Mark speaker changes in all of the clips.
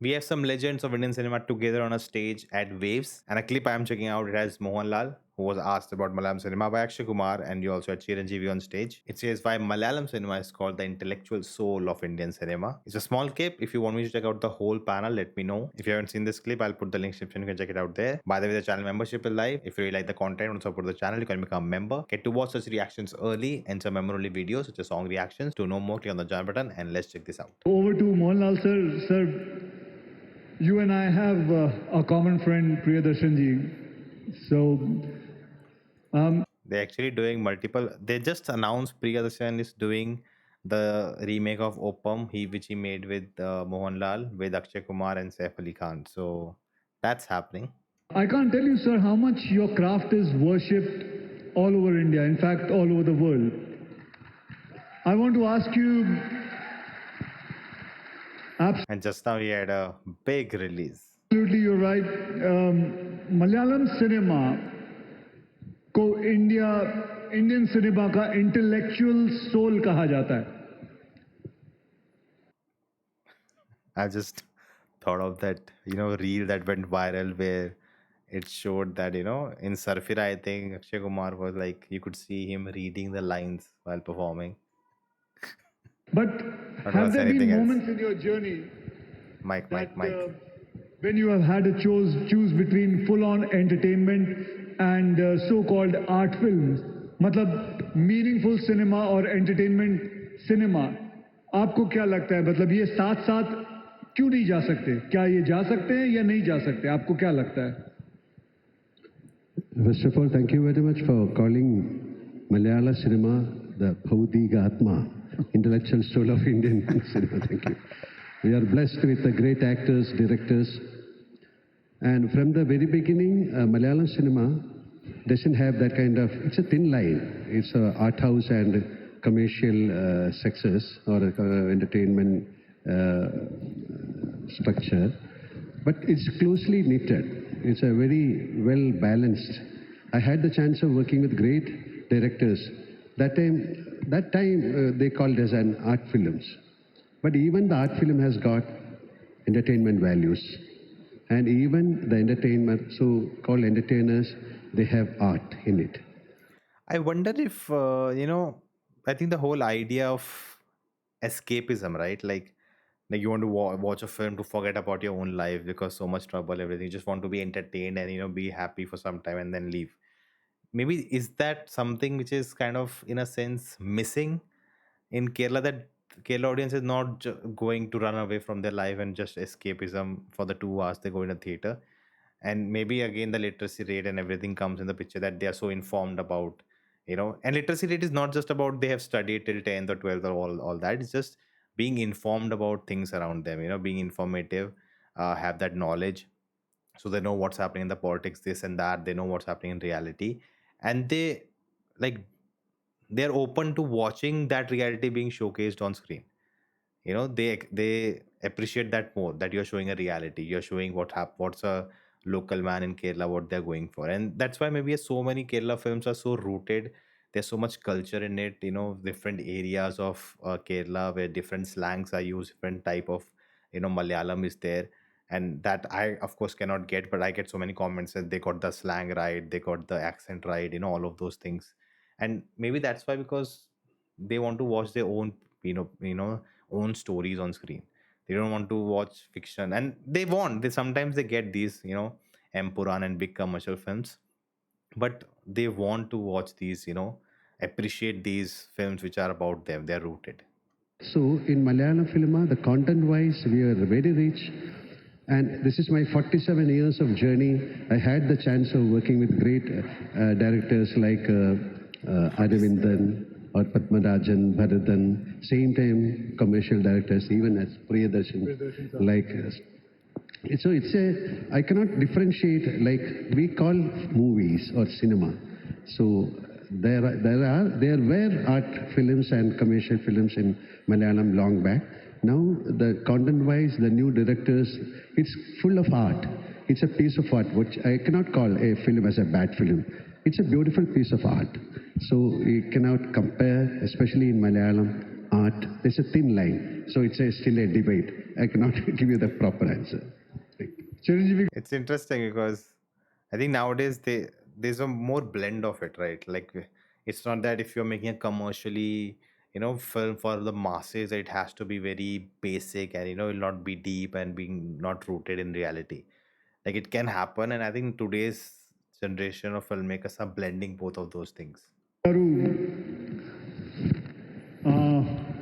Speaker 1: We have some legends of Indian cinema together on a stage at Waves. And a clip I am checking out, it has Mohanlal, who was asked about Malayalam cinema by Akshay Kumar, and you also had Chiranjeevi on stage. It says why Malayalam cinema is called the intellectual soul of Indian cinema. It's a small clip. If you want me to check out the whole panel, let me know. If you haven't seen this clip, I'll put the link description. You can check it out there. By the way, the channel membership is live. If you really like the content and support the channel, you can become a member. Get to watch such reactions early and some memorable videos such as song reactions. To know more, click on the join button and let's check this out.
Speaker 2: Over to Mohanlal sir. Sir, you and I have a common friend, Priyadarshan ji. So,
Speaker 1: they're actually doing multiple. They just announced Priyadarshan is doing the remake of Opam, which he made with Mohanlal, with Akshay Kumar and Saif Ali Khan. So that's happening.
Speaker 2: I can't tell you, sir, how much your craft is worshipped all over India, in fact, all over the world. I want to ask you.
Speaker 1: And just now he had a big release.
Speaker 2: Absolutely, you're right. Malayalam cinema को Indian cinema का intellectual soul कहा जाता है.
Speaker 1: I just thought of that, reel that went viral where it showed that, in Sarfira, I think Akshay Kumar was like, you could see him reading the lines while performing.
Speaker 2: But have there been moments in your journey,
Speaker 1: Mike.
Speaker 2: when you have had to choose between full-on entertainment and so-called art films, मतलब meaningful cinema और entertainment cinema, आपको क्या लगता है? मतलब ये साथ-साथ क्यों नहीं जा सकते? क्या ये जा सकते हैं या नहीं जा सकते? आपको क्या लगता है?
Speaker 3: First of all, thank you very much for calling Malayalam cinema the Bhaudiga Atma, intellectual soul of Indian cinema. Thank you. We are blessed with the great actors, directors, and from the very beginning, Malayalam cinema doesn't have that kind of, it's a thin line. It's a art house and commercial success or entertainment structure, but it's closely knitted. It's a very well balanced. I had the chance of working with great directors. That time they called as an art films. But even the art film has got entertainment values. And even the entertainment, so-called entertainers, they have art in it.
Speaker 1: I wonder if, I think the whole idea of escapism, right? Like you want to watch a film to forget about your own life because so much trouble, everything. You just want to be entertained and, be happy for some time and then leave. Maybe is that something which is kind of, in a sense, missing in Kerala, that Kerala audience is not going to run away from their life and just escapism for the 2 hours they go in a theater. And maybe again the literacy rate and everything comes in the picture, that they are so informed about, and literacy rate is not just about they have studied till 10th or 12th or all that. It's just being informed about things around them, being informative, have that knowledge, so they know what's happening in the politics, this and that. They know what's happening in reality, and they, like, they're open to watching that reality being showcased on screen. They appreciate that more, that you're showing a reality, you're showing what's a local man in Kerala, what they're going for. And that's why maybe so many Kerala films are so rooted. There's so much culture in it, different areas of Kerala where different slangs are used, different type of, Malayalam is there. And that I of course cannot get, but I get so many comments that they got the slang right, they got the accent right, all of those things. And maybe that's why, because they want to watch their own, own stories on screen. They don't want to watch fiction, and they sometimes they get these, Empuran and big commercial films, but they want to watch these, appreciate these films which are about them, they're rooted.
Speaker 3: So in Malayalam film, the content wise, we are very rich. And this is my 47 years of journey. I had the chance of working with great directors like Aravindan or Padmarajan, Bharathan, same time commercial directors, even as Priyadarshan, like so I cannot differentiate, like we call movies or cinema. So there were art films and commercial films in Malayalam long back. Now the content-wise, the new directors, it's full of art. It's a piece of art, which I cannot call a film as a bad film. It's a beautiful piece of art. So you cannot compare, especially in Malayalam, art, there's a thin line. So it's still a debate. I cannot give you the proper answer.
Speaker 2: Chiranjeevi,
Speaker 1: It's interesting because I think nowadays there's a more blend of it, right? Like it's not that if you're making a commercially, film for the masses, it has to be very basic and it'll not be deep and being not rooted in reality. Like it can happen, and I think today's generation of filmmakers are blending both of those things.
Speaker 2: Garu,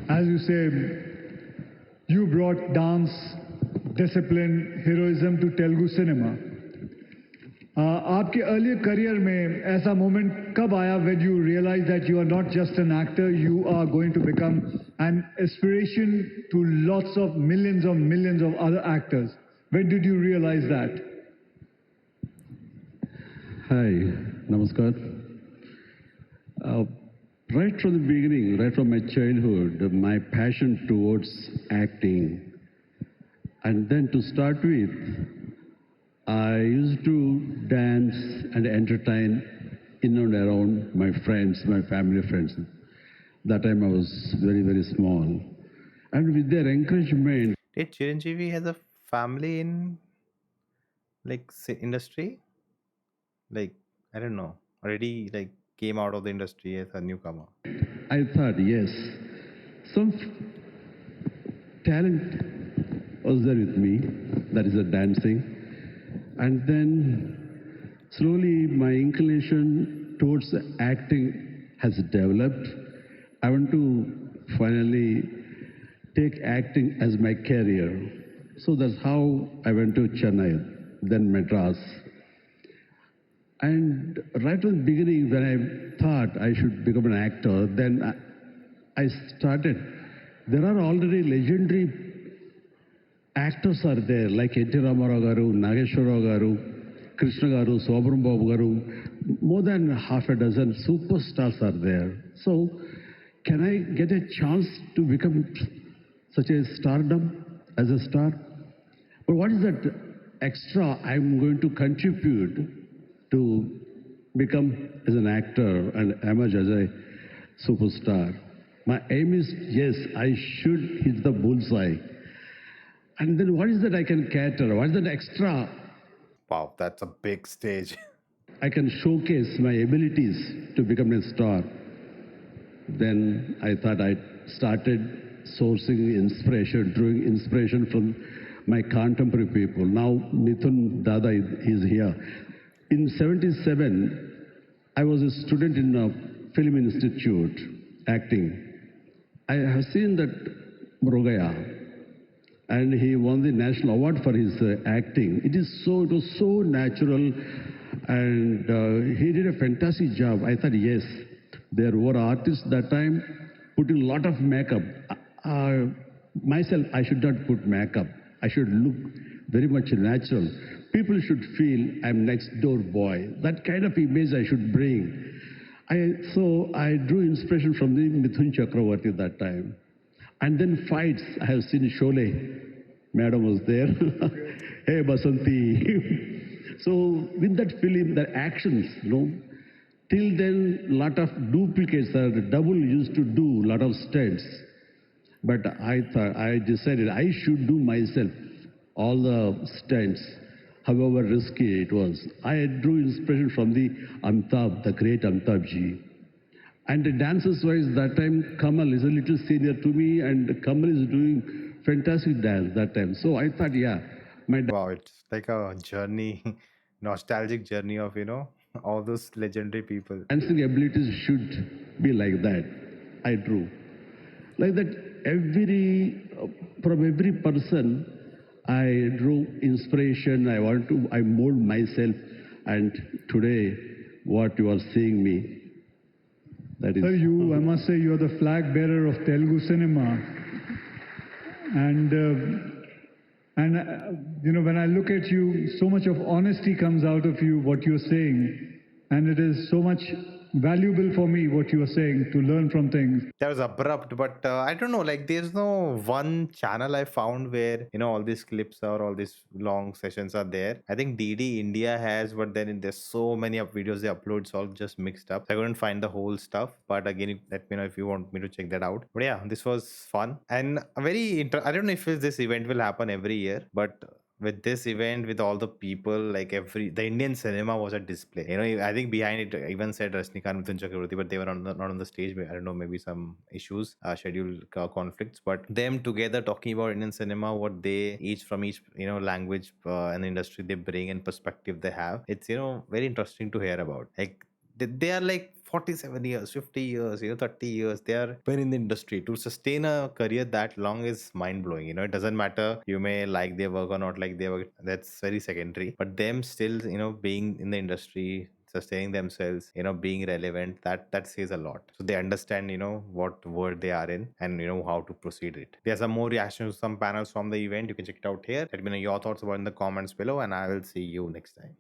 Speaker 2: as you say, you brought dance, discipline, heroism to Telugu cinema. आपके earlier career में ऐसा moment कब आया when you realized that you are not just an actor, you are going to become an inspiration to lots of millions of other actors? When did you realize that?
Speaker 3: Hi, namaskar. Right from the beginning, right from my childhood, my passion towards acting, and then to start with, I used to dance and entertain in and around my friends, my family friends. That time I was very, very small. And with their encouragement,
Speaker 1: Did Chiranjeevi has a family in like industry? Like I don't know. Already like came out of the industry as a newcomer.
Speaker 3: I thought, yes, some talent was there with me, that is the dancing. And then slowly my inclination towards the acting has developed. I want to finally take acting as my career. So that's how I went to Chennai, then Madras. And right from the beginning, when I thought I should become an actor, then I started. There are already legendary actors are there, like N.T. Ramarao garu, Nageshwarao garu, Krishna garu, Sobram Babu garu. More than half a dozen superstars are there. So, can I get a chance to become such a stardom as a star? But what is that extra I'm going to contribute to become as an actor and emerge as a superstar? My aim is, yes, I should hit the bullseye. And then what is that I can cater? What is that extra
Speaker 1: Wow, that's a big stage.
Speaker 3: I can showcase my abilities to become a star? Then I thought I started sourcing inspiration, drawing inspiration from my contemporary people. Now Mithun Dada is here. In 77, I was a student in a film institute, acting. I have seen that Mrugaya, and he won the national award for his acting. It was so natural, and he did a fantastic job. I thought, yes, there were artists that time putting a lot of makeup. Myself, I should not put makeup. I should look very much natural. People should feel I'm next door boy. That kind of image I should bring. So I drew inspiration from the Mithun Chakravarti that time. And then fights, I have seen Sholay. Madam was there. Hey, Basanti. So with that film, the actions, till then, lot of duplicates are double used to do lot of stunts. But I decided I should do myself all the stunts, however risky it was. I drew inspiration from the Amitabh, the great Amitabh ji. And the dancers wise, that time Kamal is a little senior to me, and Kamal is doing fantastic dance that time. So I thought, yeah, my
Speaker 1: Wow, it's like a journey, nostalgic journey of, all those legendary people.
Speaker 3: dancing abilities should be like that. I drew. Like that, from every person, I drew inspiration. I mold myself. And today, what you are seeing me, that is.
Speaker 2: Sir, I must say, you are the flag bearer of Telugu cinema. And when I look at you, so much of honesty comes out of you, what you're saying. And it is so much valuable for me what you are saying to learn from things.
Speaker 1: That was abrupt, but I don't know. Like, there's no one channel I found where all these clips or all these long sessions are there. I think DD India has, but then there's so many of videos they upload, it's all just mixed up. So I couldn't find the whole stuff. But again, let me know if you want me to check that out. But yeah, this was fun and I don't know if this event will happen every year, but with this event, with all the people, like the Indian cinema was a display. I think behind it even said Rajnikant, Mithun Chakraborty, but they were not on the stage. I don't know, maybe some issues, schedule conflicts, but them together talking about Indian cinema, what they each from each language and industry they bring and perspective they have. It's very interesting to hear about. Like they are like 47 years, 50 years, 30 years. They are been in the industry. To sustain a career that long is mind blowing. It doesn't matter you may like their work or not like their work. That's very secondary. But them still, being in the industry, sustaining themselves, being relevant, that says a lot. So they understand, what world they are in and how to proceed it. There's some more reactions to some panels from the event. You can check it out here. Let me know your thoughts about in the comments below, and I will see you next time.